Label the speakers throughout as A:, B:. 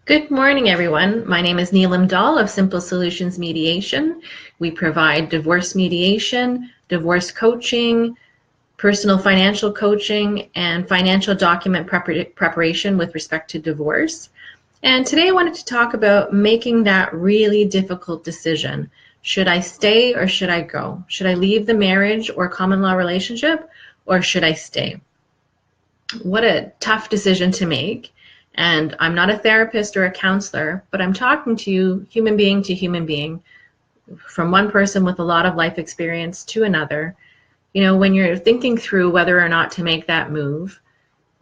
A: Good morning, everyone. My name is Neelam Dahl of Simple Solutions Mediation. We provide divorce mediation, divorce coaching, personal financial coaching, and financial document preparation with respect to divorce. And today I wanted to talk about making that really difficult decision. Should I stay or should I go? Should I leave the marriage or common law relationship, or should I stay? What a tough decision to make. And I'm not a therapist or a counselor, but I'm talking to you human being to human being, from one person with a lot of life experience to another. You know, when you're thinking through whether or not to make that move,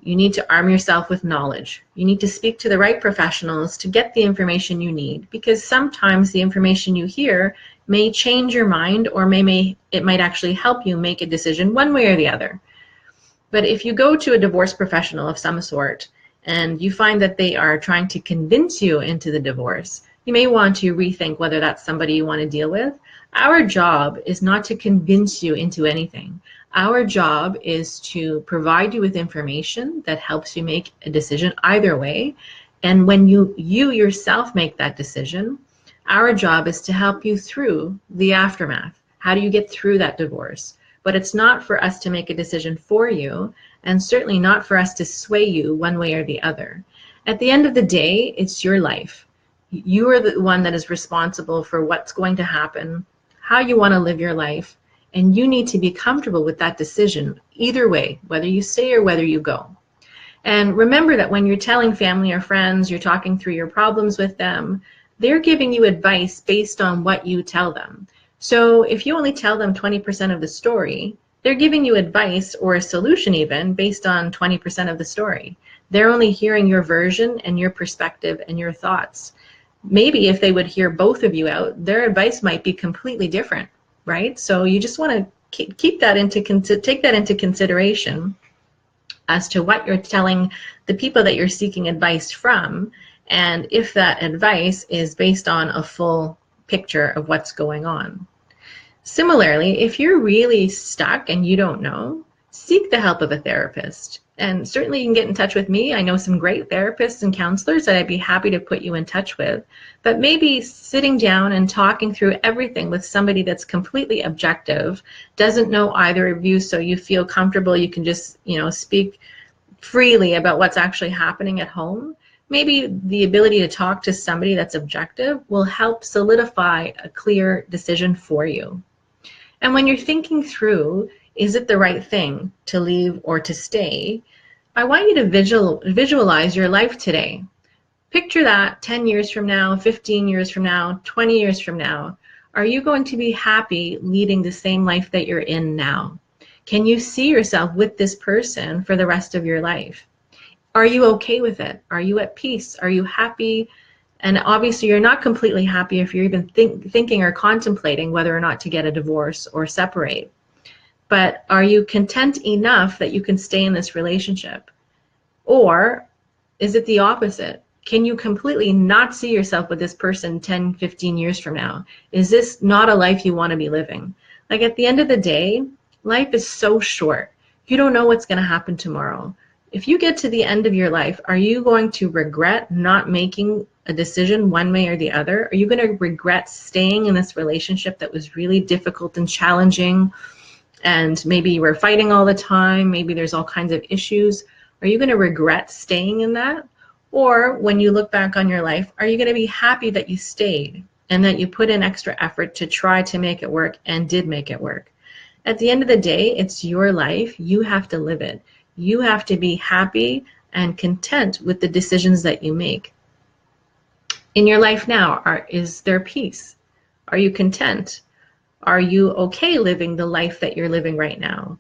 A: you need to arm yourself with knowledge. You need to speak to the right professionals to get the information you need, because sometimes the information you hear may change your mind, or it might actually help you make a decision one way or the other. But if you go to a divorce professional of some sort and you find that they are trying to convince you into the divorce, you may want to rethink whether that's somebody you want to deal with. Our job is not to convince you into anything. Our job is to provide you with information that helps you make a decision either way. And when you yourself make that decision, our job is to help you through the aftermath. How do you get through that divorce? But it's not for us to make a decision for you, and certainly not for us to sway you one way or the other. At the end of the day, it's your life. You are the one that is responsible for what's going to happen, how you want to live your life, and you need to be comfortable with that decision either way, whether you stay or whether you go. And remember that when you're telling family or friends, you're talking through your problems with them, they're giving you advice based on what you tell them. So if you only tell them 20% of the story, they're giving you advice or a solution even based on 20% of the story. They're only hearing your version and your perspective and your thoughts. Maybe if they would hear both of you out, their advice might be completely different, right? So you just want to take that into consideration as to what you're telling the people that you're seeking advice from, and if that advice is based on a full picture of what's going on. Similarly, if you're really stuck and you don't know, seek the help of a therapist. And certainly you can get in touch with me. I know some great therapists and counselors that I'd be happy to put you in touch with. But maybe sitting down and talking through everything with somebody that's completely objective, doesn't know either of you, so you feel comfortable, you can just, speak freely about what's actually happening at home. Maybe the ability to talk to somebody that's objective will help solidify a clear decision for you. And when you're thinking through, is it the right thing to leave or to stay, I want you to visualize your life today. Picture that 10 years from now, 15 years from now, 20 years from now. Are you going to be happy leading the same life that you're in now? Can you see yourself with this person for the rest of your life? Are you okay with it? Are you at peace? Are you happy? And obviously you're not completely happy if you're even thinking or contemplating whether or not to get a divorce or separate. But are you content enough that you can stay in this relationship? Or is it the opposite? Can you completely not see yourself with this person 10, 15 years from now? Is this not a life you want to be living? Like, at the end of the day, life is so short. You don't know what's going to happen tomorrow. If you get to the end of your life, are you going to regret not making a decision one way or the other? Are you going to regret staying in this relationship that was really difficult and challenging, and maybe you were fighting all the time, maybe there's all kinds of issues? Are you going to regret staying in that? Or when you look back on your life, are you going to be happy that you stayed and that you put in extra effort to try to make it work and did make it work? At the end of the day, it's your life. You have to live it. You have to be happy and content with the decisions that you make. In your life now, is there peace? Are you content? Are you okay living the life that you're living right now?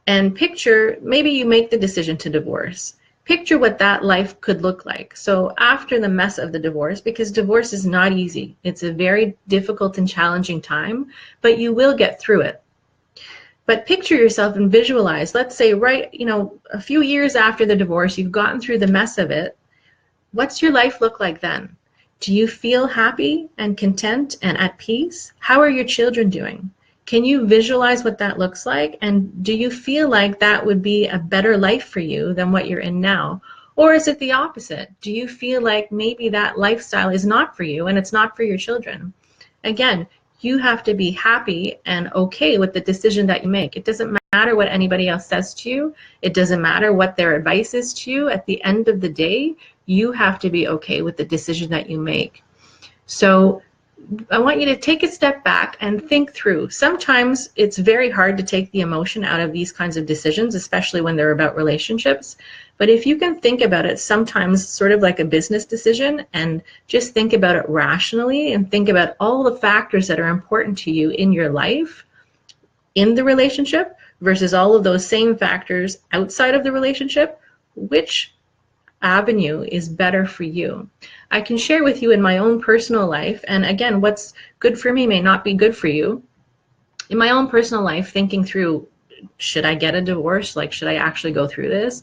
A: And picture, maybe you make the decision to divorce. Picture what that life could look like. So after the mess of the divorce, because divorce is not easy. It's a very difficult and challenging time, but you will get through it. But picture yourself and visualize, let's say a few years after the divorce, you've gotten through the mess of it. What's your life look like then? Do you feel happy and content and at peace? How are your children doing? Can you visualize what that looks like? And do you feel like that would be a better life for you than what you're in now? Or is it the opposite? Do you feel like maybe that lifestyle is not for you and it's not for your children? Again, you have to be happy and okay with the decision that you make. It doesn't matter what anybody else says to you. It doesn't matter what their advice is to you. At the end of the day, you have to be okay with the decision that you make. So I want you to take a step back and think through. Sometimes it's very hard to take the emotion out of these kinds of decisions, especially when they're about relationships. But if you can think about it sometimes sort of like a business decision and just think about it rationally and think about all the factors that are important to you in your life, in the relationship, versus all of those same factors outside of the relationship, which avenue is better for you? I can share with you in my own personal life, and again, what's good for me may not be good for you. In my own personal life, thinking through, should I get a divorce? Like, should I actually go through this?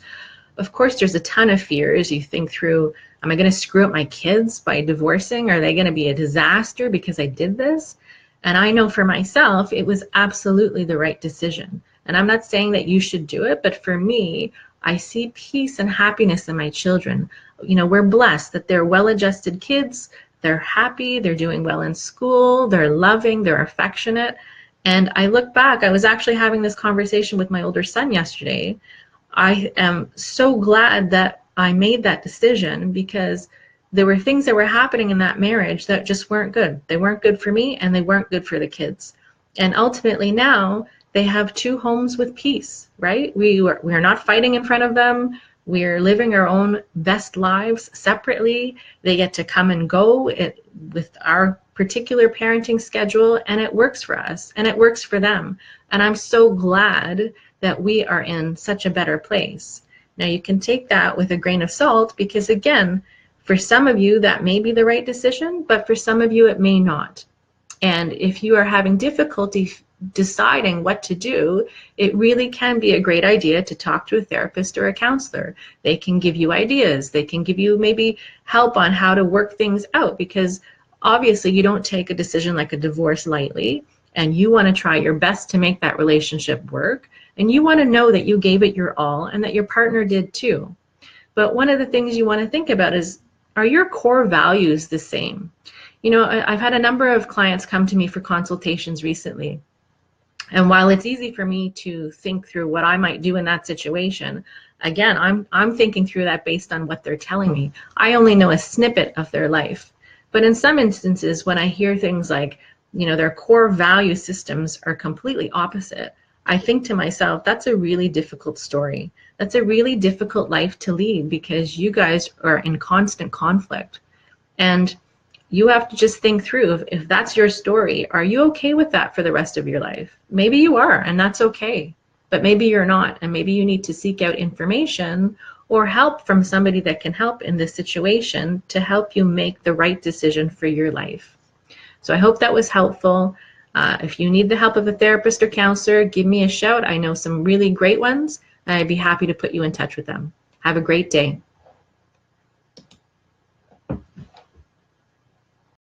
A: Of course, there's a ton of fears. You think through, am I going to screw up my kids by divorcing? Are they going to be a disaster because I did this? And I know for myself, it was absolutely the right decision. And I'm not saying that you should do it, but for me, I see peace and happiness in my children. You know, we're blessed that they're well-adjusted kids. They're happy. They're doing well in school. They're loving. They're affectionate. And I look back, I was actually having this conversation with my older son yesterday. I am so glad that I made that decision because there were things that were happening in that marriage that just weren't good. They weren't good for me and they weren't good for the kids. And ultimately now they have two homes with peace, right? We're not fighting in front of them. We're living our own best lives separately. They get to come and go with our particular parenting schedule, and it works for us and it works for them. And I'm so glad that we are in such a better place. Now you can take that with a grain of salt because again, for some of you that may be the right decision, but for some of you it may not. And if you are having difficulty deciding what to do, it really can be a great idea to talk to a therapist or a counselor. They can give you ideas. They can give you maybe help on how to work things out because obviously you don't take a decision like a divorce lightly and you want to try your best to make that relationship work and you want to know that you gave it your all and that your partner did too. But one of the things you want to think about is, are your core values the same? You know, I've had a number of clients come to me for consultations recently. And while it's easy for me to think through what I might do in that situation, again, I'm thinking through that based on what they're telling me. I only know a snippet of their life. But in some instances, when I hear things like, you know, their core value systems are completely opposite, I think to myself, that's a really difficult story. That's a really difficult life to lead because you guys are in constant conflict. And you have to just think through, if that's your story, are you okay with that for the rest of your life? Maybe you are, and that's okay. But maybe you're not, and maybe you need to seek out information or help from somebody that can help in this situation to help you make the right decision for your life. So I hope that was helpful. If you need the help of a therapist or counselor, give me a shout. I know some really great ones, and I'd be happy to put you in touch with them. Have a great day.